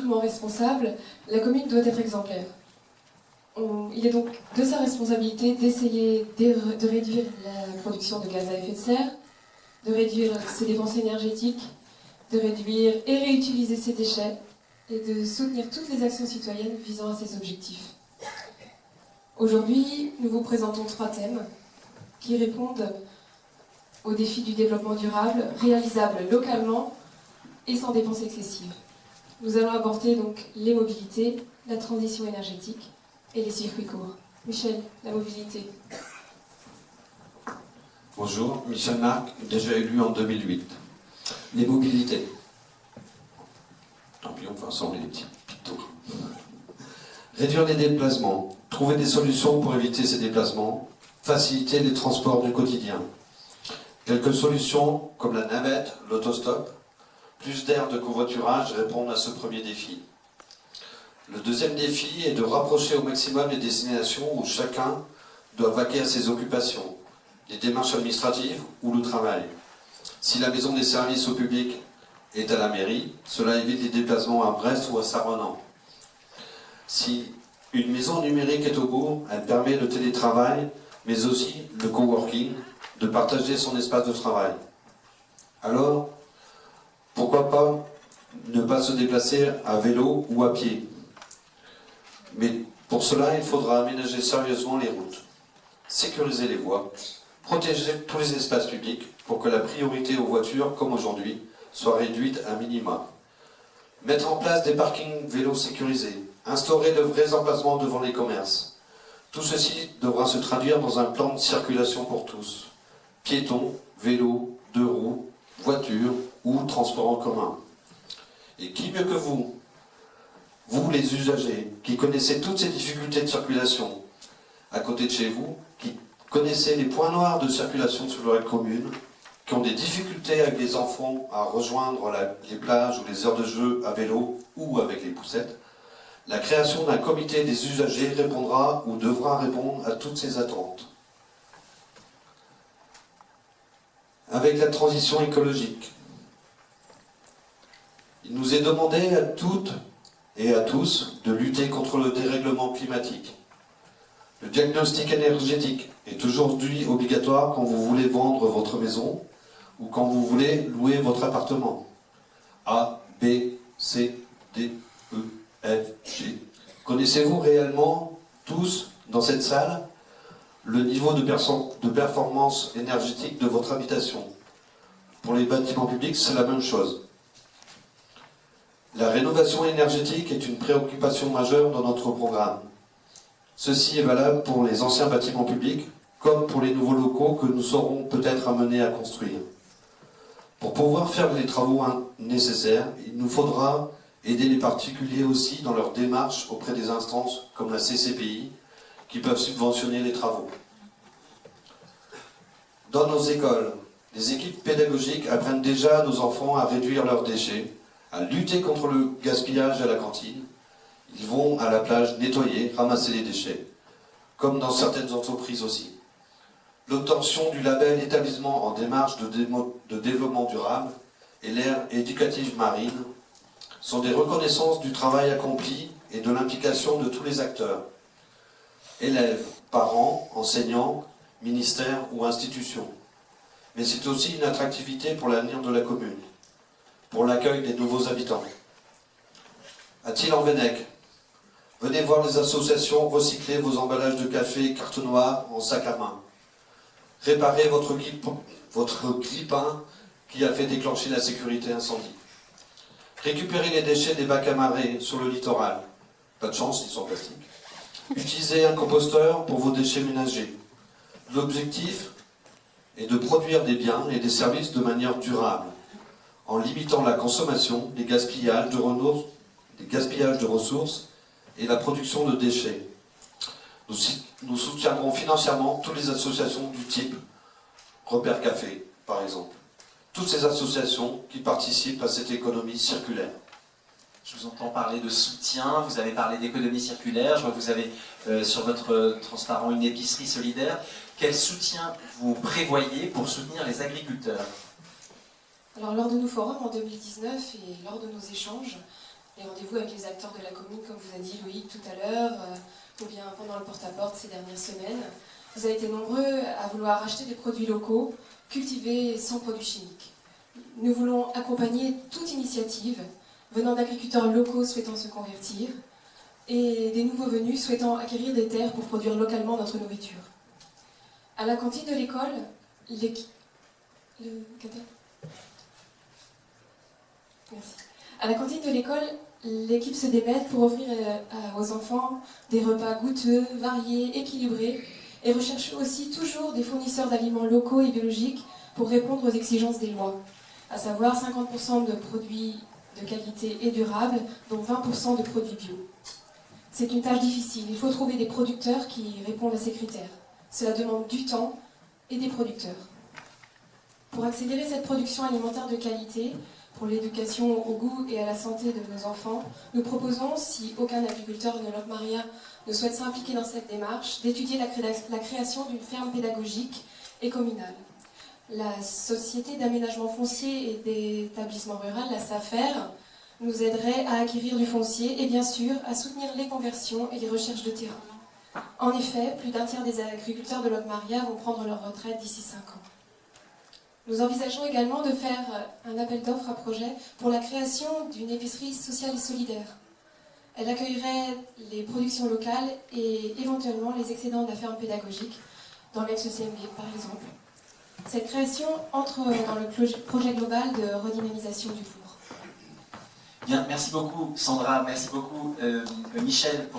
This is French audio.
doublement responsable, la commune doit être exemplaire. Il est donc de sa responsabilité d'essayer de réduire la production de gaz à effet de serre, de réduire ses dépenses énergétiques, de réduire et réutiliser ses déchets et de soutenir toutes les actions citoyennes visant à ces objectifs. Aujourd'hui, nous vous présentons 3 thèmes qui répondent aux défis du développement durable, réalisables localement et sans dépenses excessives. Nous allons aborder donc les mobilités, la transition énergétique et les circuits courts. Michel, la mobilité. Bonjour, Michel Marc, déjà élu en 2008. Les mobilités. Tant pis, on va assembler les petits pitons. Réduire les déplacements, trouver des solutions pour éviter ces déplacements, faciliter les transports du quotidien. Quelques solutions, comme la navette, l'autostop, plus d'aires de covoiturage répondent à ce premier défi. Le deuxième défi est de rapprocher au maximum les destinations où chacun doit vaquer à ses occupations, les démarches administratives ou le travail. Si la maison des services au public est à la mairie, cela évite les déplacements à Brest ou à Saint-Renan. Si une maison numérique est au bourg, elle permet le télétravail, mais aussi le coworking, de partager son espace de travail. Alors, pourquoi pas ne pas se déplacer à vélo ou à pied? Mais pour cela, il faudra aménager sérieusement les routes, sécuriser les voies, protéger tous les espaces publics pour que la priorité aux voitures, comme aujourd'hui, soit réduite à minima. Mettre en place des parkings vélos sécurisés, instaurer de vrais emplacements devant les commerces. Tout ceci devra se traduire dans un plan de circulation pour tous. Piétons, vélos, 2 roues, voitures ou transports en commun. Et qui mieux que vous, les usagers, qui connaissez toutes ces difficultés de circulation, à côté de chez vous, qui connaissez les points noirs de circulation sur la commune, qui ont des difficultés avec les enfants à rejoindre les plages ou les heures de jeu à vélo ou avec les poussettes, la création d'un comité des usagers répondra ou devra répondre à toutes ces attentes. Avec la transition écologique, il nous est demandé à toutes et à tous de lutter contre le dérèglement climatique. Le diagnostic énergétique est aujourd'hui obligatoire quand vous voulez vendre votre maison ou quand vous voulez louer votre appartement. A, B, C, D, E, F, G. Connaissez-vous réellement, tous, dans cette salle, le niveau de performance énergétique de votre habitation? Pour les bâtiments publics, c'est la même chose. La rénovation énergétique est une préoccupation majeure dans notre programme. Ceci est valable pour les anciens bâtiments publics, comme pour les nouveaux locaux que nous serons peut-être amenés à construire. Pour pouvoir faire les travaux nécessaires, il nous faudra aider les particuliers aussi dans leur démarche auprès des instances comme la CCPI, qui peuvent subventionner les travaux. Dans nos écoles, les équipes pédagogiques apprennent déjà à nos enfants à réduire leurs déchets, à lutter contre le gaspillage à la cantine. Ils vont à la plage nettoyer, ramasser les déchets, comme dans certaines entreprises aussi. L'obtention du label établissement en démarche de développement durable et l'ère éducative marine sont des reconnaissances du travail accompli et de l'implication de tous les acteurs. Élèves, parents, enseignants, ministères ou institutions. Mais c'est aussi une attractivité pour l'avenir de la commune, pour l'accueil des nouveaux habitants. À Thiel-en-Venec, venez voir les associations recycler vos emballages de café et carton noir en sac à main. Réparez votre grippin qui a fait déclencher la sécurité incendie. Récupérez les déchets des bacs à marée sur le littoral. Pas de chance, ils sont en plastique. Utilisez un composteur pour vos déchets ménagers. L'objectif est de produire des biens et des services de manière durable, en limitant la consommation, les gaspillages de ressources et la production de déchets. Nous soutiendrons financièrement toutes les associations du type Repère Café, par exemple. Toutes ces associations qui participent à cette économie circulaire. Je vous entends parler de soutien, vous avez parlé d'économie circulaire, je vois que vous avez sur votre transparent une épicerie solidaire. Quel soutien vous prévoyez pour soutenir les agriculteurs? Alors, lors de nos forums en 2019 et lors de nos échanges, les rendez-vous avec les acteurs de la commune, comme vous a dit Loïc tout à l'heure, ou bien pendant le porte-à-porte ces dernières semaines. Vous avez été nombreux à vouloir acheter des produits locaux, cultivés sans produits chimiques. Nous voulons accompagner toute initiative venant d'agriculteurs locaux souhaitant se convertir et des nouveaux venus souhaitant acquérir des terres pour produire localement notre nourriture. À la cantine de l'école, À la cantine de l'école, l'équipe se démène pour offrir aux enfants des repas goûteux, variés, équilibrés et recherche aussi toujours des fournisseurs d'aliments locaux et biologiques pour répondre aux exigences des lois, à savoir 50% de produits de qualité et durables, dont 20% de produits bio. C'est une tâche difficile, il faut trouver des producteurs qui répondent à ces critères. Cela demande du temps et des producteurs. Pour accélérer cette production alimentaire de qualité, pour l'éducation au goût et à la santé de nos enfants, nous proposons, si aucun agriculteur de Locmaria ne souhaite s'impliquer dans cette démarche, d'étudier la création d'une ferme pédagogique et communale. La Société d'aménagement foncier et d'établissement rural, la SAFER, nous aiderait à acquérir du foncier et bien sûr à soutenir les conversions et les recherches de terrain. En effet, plus d'un tiers des agriculteurs de Locmaria vont prendre leur retraite d'ici 5 ans. Nous envisageons également de faire un appel d'offres à projet pour la création d'une épicerie sociale et solidaire. Elle accueillerait les productions locales et éventuellement les excédents de la ferme pédagogique, dans l'ex-CMB par exemple. Cette création entre dans le projet global de redynamisation du bourg. Bien, merci beaucoup Sandra, merci beaucoup Michel.